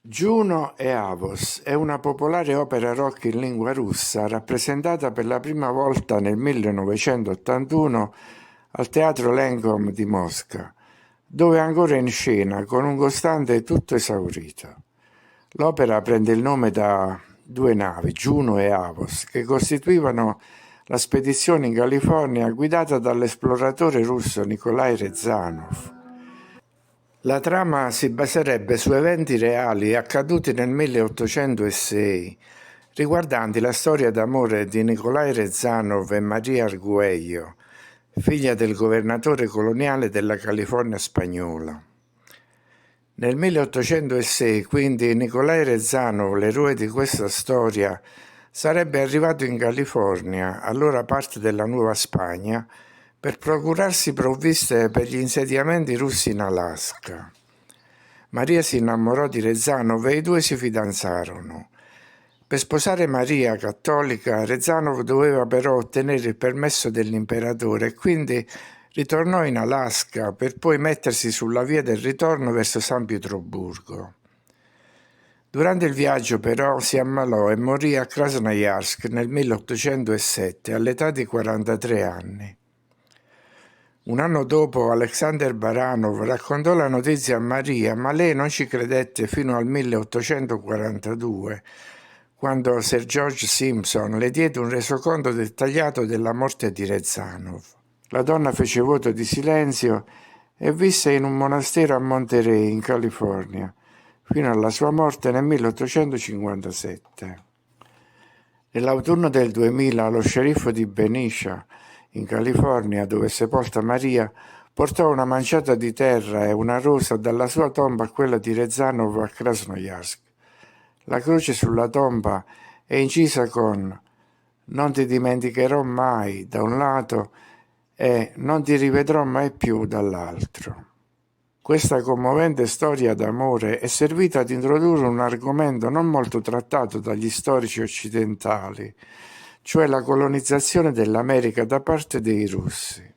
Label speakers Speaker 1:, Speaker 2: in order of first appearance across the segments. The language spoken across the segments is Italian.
Speaker 1: Juno e Avos è una popolare opera rock in lingua russa rappresentata per la prima volta nel 1981 al Teatro Lenkom di Mosca, dove è ancora in scena con un costante tutto esaurito. L'opera prende il nome da due navi, Juno e Avos, che costituivano la spedizione in California guidata dall'esploratore russo Nikolai Rezanov. La trama si baserebbe su eventi reali accaduti nel 1806, riguardanti la storia d'amore di Nikolai Rezanov e Maria Arguello, figlia del governatore coloniale della California spagnola. Nel 1806, quindi, Nikolai Rezanov, l'eroe di questa storia, sarebbe arrivato in California, allora parte della Nuova Spagna, per procurarsi provviste per gli insediamenti russi in Alaska. Maria si innamorò di Rezanov e i due si fidanzarono. Per sposare Maria, cattolica, Rezanov doveva però ottenere il permesso dell'imperatore e quindi ritornò in Alaska per poi mettersi sulla via del ritorno verso San Pietroburgo. Durante il viaggio però si ammalò e morì a Krasnojarsk nel 1807 all'età di 43 anni. Un anno dopo Alexander Baranov raccontò la notizia a Maria, ma lei non ci credette fino al 1842, quando Sir George Simpson le diede un resoconto dettagliato della morte di Rezanov. La donna fece voto di silenzio e visse in un monastero a Monterey, in California, fino alla sua morte nel 1857. Nell'autunno del 2000 lo sceriffo di Benicia, in California, dove è sepolta Maria, portò una manciata di terra e una rosa dalla sua tomba a quella di Rezanov a Krasnojarsk. La croce sulla tomba è incisa con «Non ti dimenticherò mai» da un lato e «Non ti rivedrò mai più» dall'altro. Questa commovente storia d'amore è servita ad introdurre un argomento non molto trattato dagli storici occidentali, cioè la colonizzazione dell'America da parte dei russi.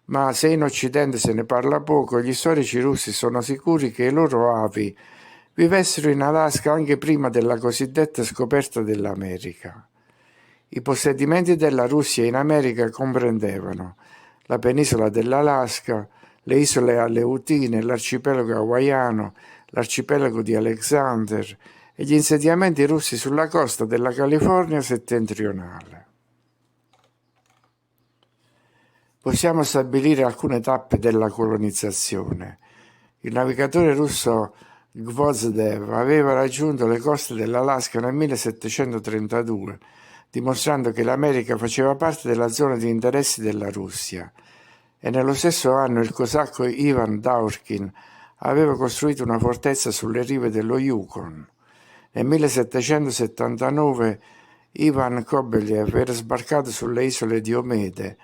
Speaker 1: Ma se in Occidente se ne parla poco, gli storici russi sono sicuri che i loro avi vivessero in Alaska anche prima della cosiddetta scoperta dell'America. I possedimenti della Russia in America comprendevano la penisola dell'Alaska, le isole Aleutine, l'arcipelago hawaiano, l'arcipelago di Alexander e gli insediamenti russi sulla costa della California settentrionale. Possiamo stabilire alcune tappe della colonizzazione. Il navigatore russo Gvozdev aveva raggiunto le coste dell'Alaska nel 1732, dimostrando che l'America faceva parte della zona di interessi della Russia. E nello stesso anno il cosacco Ivan Daurkin aveva costruito una fortezza sulle rive dello Yukon. Nel 1779 Ivan Kobeliev era sbarcato sulle isole Diomede,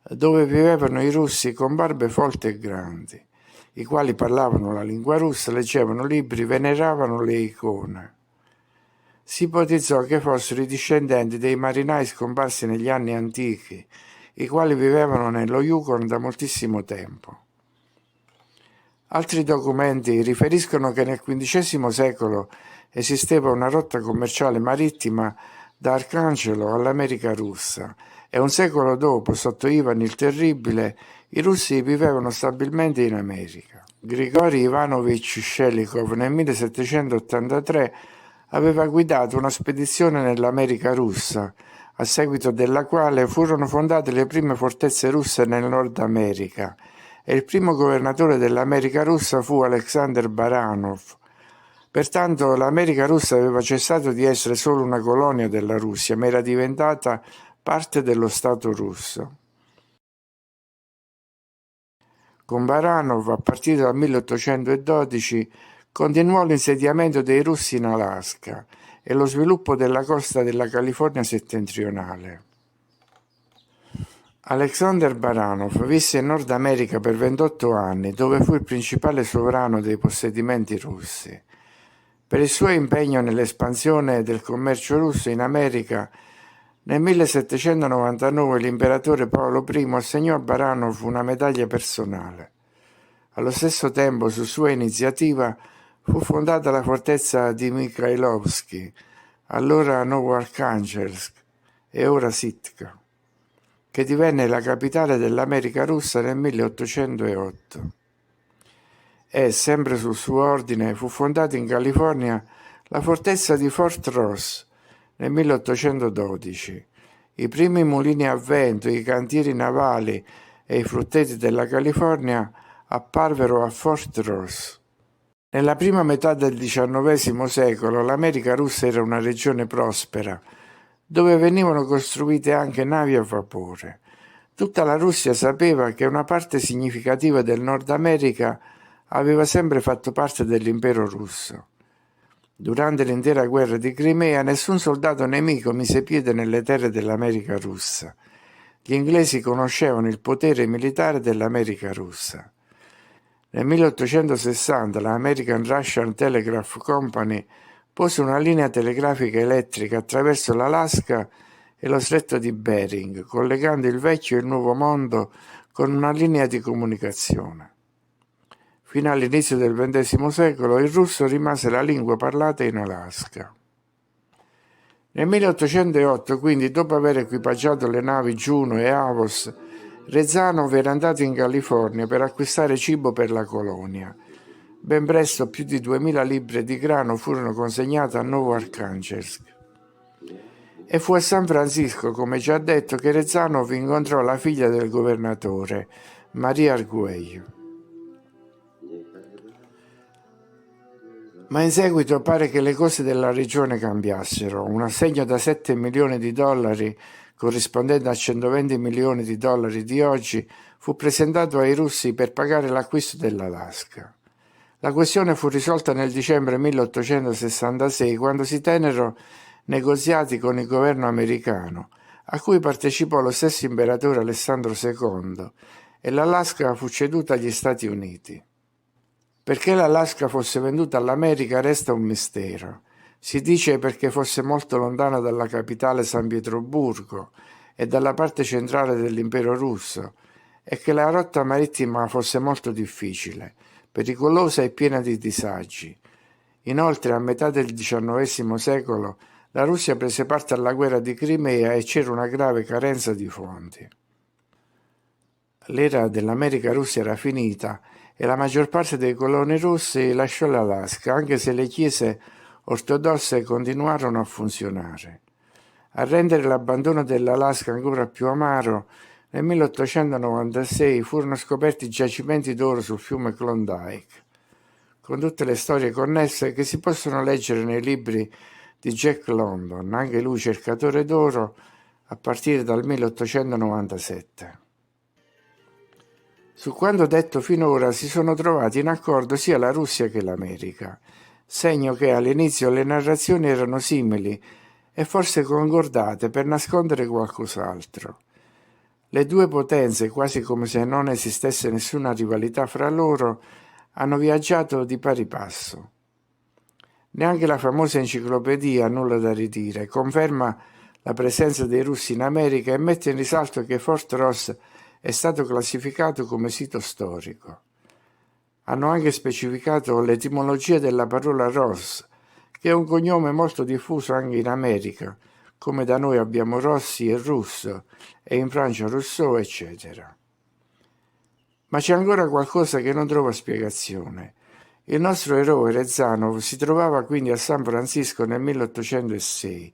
Speaker 1: dove vivevano i russi con barbe folte e grandi, i quali parlavano la lingua russa, leggevano libri, veneravano le icone. Si ipotizzò che fossero i discendenti dei marinai scomparsi negli anni antichi, i quali vivevano nello Yukon da moltissimo tempo. Altri documenti riferiscono che nel XV secolo esisteva una rotta commerciale marittima da Arcangelo all'America russa e un secolo dopo, sotto Ivan il Terribile, i russi vivevano stabilmente in America. Grigori Ivanovich Shelikov nel 1783 aveva guidato una spedizione nell'America russa, a seguito della quale furono fondate le prime fortezze russe nel Nord America, e il primo governatore dell'America russa fu Alexander Baranov. Pertanto l'America russa aveva cessato di essere solo una colonia della Russia, ma era diventata parte dello Stato russo. Con Baranov, a partire dal 1812, continuò l'insediamento dei russi in Alaska e lo sviluppo della costa della California settentrionale. Alexander Baranov visse in Nord America per 28 anni, dove fu il principale sovrano dei possedimenti russi. Per il suo impegno nell'espansione del commercio russo in America, nel 1799 l'imperatore Paolo I assegnò a Baranov una medaglia personale. Allo stesso tempo, su sua iniziativa, fu fondata la fortezza di Mikhailovsky, allora Novoarkhangelsk e ora Sitka, che divenne la capitale dell'America russa nel 1808. E, sempre sul suo ordine, fu fondata in California la fortezza di Fort Ross nel 1812. I primi mulini a vento, i cantieri navali e i frutteti della California apparvero a Fort Ross. Nella prima metà del XIX secolo l'America russa era una regione prospera, dove venivano costruite anche navi a vapore. Tutta la Russia sapeva che una parte significativa del Nord America aveva sempre fatto parte dell'impero russo. Durante l'intera guerra di Crimea nessun soldato nemico mise piede nelle terre dell'America russa. Gli inglesi conoscevano il potere militare dell'America russa. Nel 1860 la American Russian Telegraph Company pose una linea telegrafica elettrica attraverso l'Alaska e lo stretto di Bering, collegando il vecchio e il nuovo mondo con una linea di comunicazione. Fino all'inizio del XX secolo il russo rimase la lingua parlata in Alaska. Nel 1808, quindi, dopo aver equipaggiato le navi Juno e Avos, Rezanov era andato in California per acquistare cibo per la colonia. Ben presto più di 2000 libbre di grano furono consegnate a Novoarkhangelsk. E fu a San Francisco, come già detto, che Rezanov incontrò la figlia del governatore, Maria Arguello. Ma in seguito pare che le cose della regione cambiassero. Un assegno da 7 milioni di dollari, corrispondente a 120 milioni di dollari di oggi, fu presentato ai russi per pagare l'acquisto dell'Alaska. La questione fu risolta nel dicembre 1866, quando si tennero negoziati con il governo americano, a cui partecipò lo stesso imperatore Alessandro II, e l'Alaska fu ceduta agli Stati Uniti. Perché l'Alaska fosse venduta all'America resta un mistero. Si dice perché fosse molto lontana dalla capitale San Pietroburgo e dalla parte centrale dell'impero russo, e che la rotta marittima fosse molto difficile, pericolosa e piena di disagi. Inoltre, a metà del XIX secolo, la Russia prese parte alla guerra di Crimea e c'era una grave carenza di fonti. L'era dell'America russa era finita e la maggior parte dei coloni russi lasciò l'Alaska, anche se le chiese ortodosse continuarono a funzionare. A rendere l'abbandono dell'Alaska ancora più amaro, nel 1896 furono scoperti giacimenti d'oro sul fiume Klondike, con tutte le storie connesse che si possono leggere nei libri di Jack London, anche lui cercatore d'oro, a partire dal 1897. Su quanto detto finora si sono trovati in accordo sia la Russia che l'America, segno che all'inizio le narrazioni erano simili e forse concordate per nascondere qualcos'altro. Le due potenze, quasi come se non esistesse nessuna rivalità fra loro, hanno viaggiato di pari passo. Neanche la famosa enciclopedia, nulla da ridire, conferma la presenza dei russi in America e mette in risalto che Fort Ross è stato classificato come sito storico. Hanno anche specificato l'etimologia della parola Ross, che è un cognome molto diffuso anche in America, come da noi abbiamo Rossi e Russo, e in Francia Rousseau, eccetera. Ma c'è ancora qualcosa che non trova spiegazione. Il nostro eroe Rezanov si trovava quindi a San Francisco nel 1806,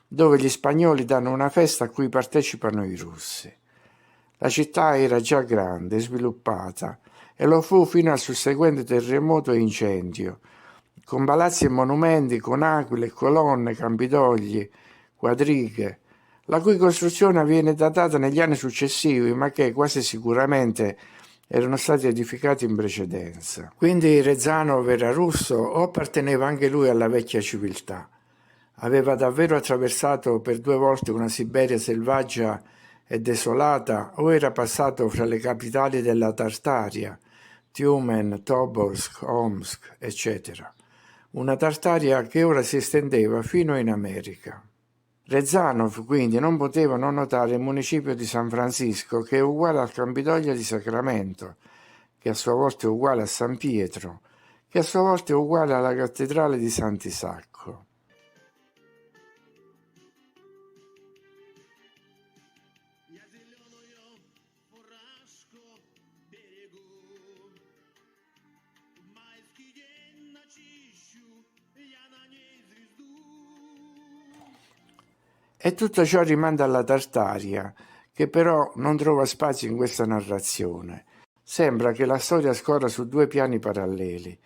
Speaker 1: dove gli spagnoli danno una festa a cui partecipano i russi. La città era già grande e sviluppata e lo fu fino al susseguente terremoto e incendio, con palazzi e monumenti, con aquile, colonne, campidogli, quadrighe, la cui costruzione viene datata negli anni successivi, ma che quasi sicuramente erano stati edificati in precedenza. Quindi Rezanov era russo o apparteneva anche lui alla vecchia civiltà? Aveva davvero attraversato per 2 volte una Siberia selvaggia e desolata, o era passato fra le capitali della Tartaria, Tyumen, Tobolsk, Omsk, eccetera. Una Tartaria che ora si estendeva fino in America. Rezanov quindi non poteva non notare il municipio di San Francisco, che è uguale al Campidoglio di Sacramento, che a sua volta è uguale a San Pietro, che a sua volta è uguale alla cattedrale di Sant'Isacco. E tutto ciò rimanda alla Tartaria, che però non trova spazio in questa narrazione. Sembra che la storia scorra su due piani paralleli.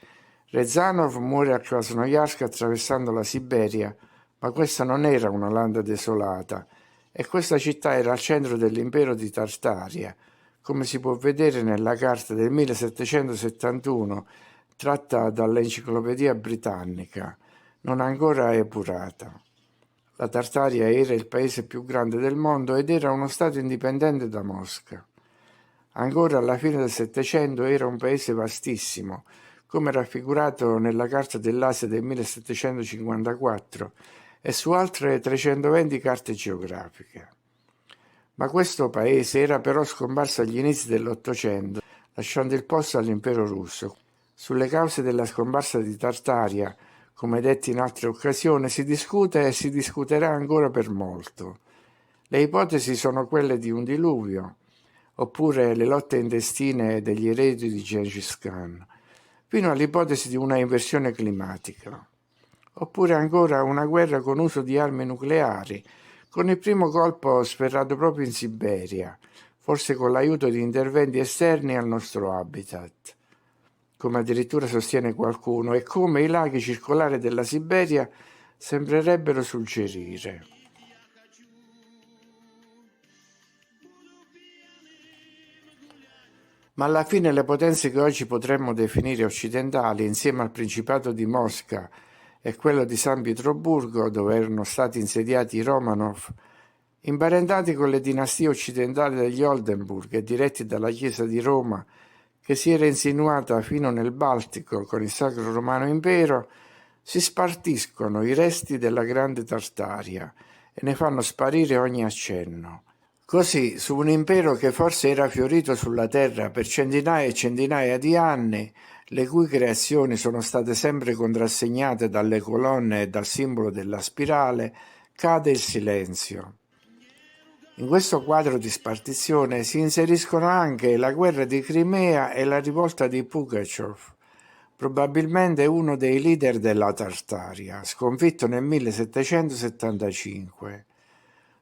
Speaker 1: Rezanov muore a Krasnojarsk attraversando la Siberia, ma questa non era una landa desolata, e questa città era al centro dell'impero di Tartaria, come si può vedere nella carta del 1771 tratta dall'Enciclopedia Britannica, non ancora epurata. La Tartaria era il paese più grande del mondo ed era uno stato indipendente da Mosca. Ancora alla fine del Settecento era un paese vastissimo, come raffigurato nella Carta dell'Asia del 1754 e su altre 320 carte geografiche. Ma questo paese era però scomparso agli inizi dell'Ottocento, lasciando il posto all'impero russo. Sulle cause della scomparsa di Tartaria, come detto in altre occasioni, si discute e si discuterà ancora per molto. Le ipotesi sono quelle di un diluvio, oppure le lotte intestine degli eredi di Gengis Khan, fino all'ipotesi di una inversione climatica, oppure ancora una guerra con uso di armi nucleari, con il primo colpo sferrato proprio in Siberia, forse con l'aiuto di interventi esterni al nostro habitat, come addirittura sostiene qualcuno, e come i laghi circolari della Siberia sembrerebbero suggerire. Ma alla fine le potenze che oggi potremmo definire occidentali, insieme al Principato di Mosca e quello di San Pietroburgo, dove erano stati insediati i Romanov, imparentati con le dinastie occidentali degli Oldenburg e diretti dalla Chiesa di Roma, che si era insinuata fino nel Baltico con il Sacro Romano Impero, si spartiscono i resti della grande Tartaria e ne fanno sparire ogni accenno. Così, su un impero che forse era fiorito sulla terra per centinaia e centinaia di anni, le cui creazioni sono state sempre contrassegnate dalle colonne e dal simbolo della spirale, cade il silenzio. In questo quadro di spartizione si inseriscono anche la guerra di Crimea e la rivolta di Pugachev, probabilmente uno dei leader della Tartaria, sconfitto nel 1775.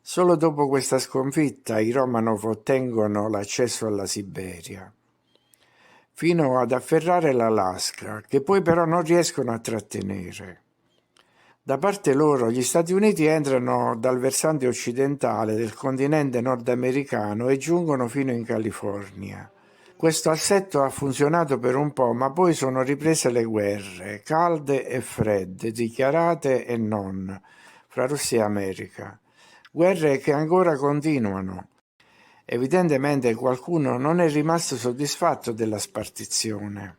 Speaker 1: Solo dopo questa sconfitta i Romanov ottengono l'accesso alla Siberia, fino ad afferrare l'Alaska, che poi però non riescono a trattenere. Da parte loro gli Stati Uniti entrano dal versante occidentale del continente nordamericano e giungono fino in California. Questo assetto ha funzionato per un po', ma poi sono riprese le guerre, calde e fredde, dichiarate e non, fra Russia e America. Guerre che ancora continuano. Evidentemente qualcuno non è rimasto soddisfatto della spartizione.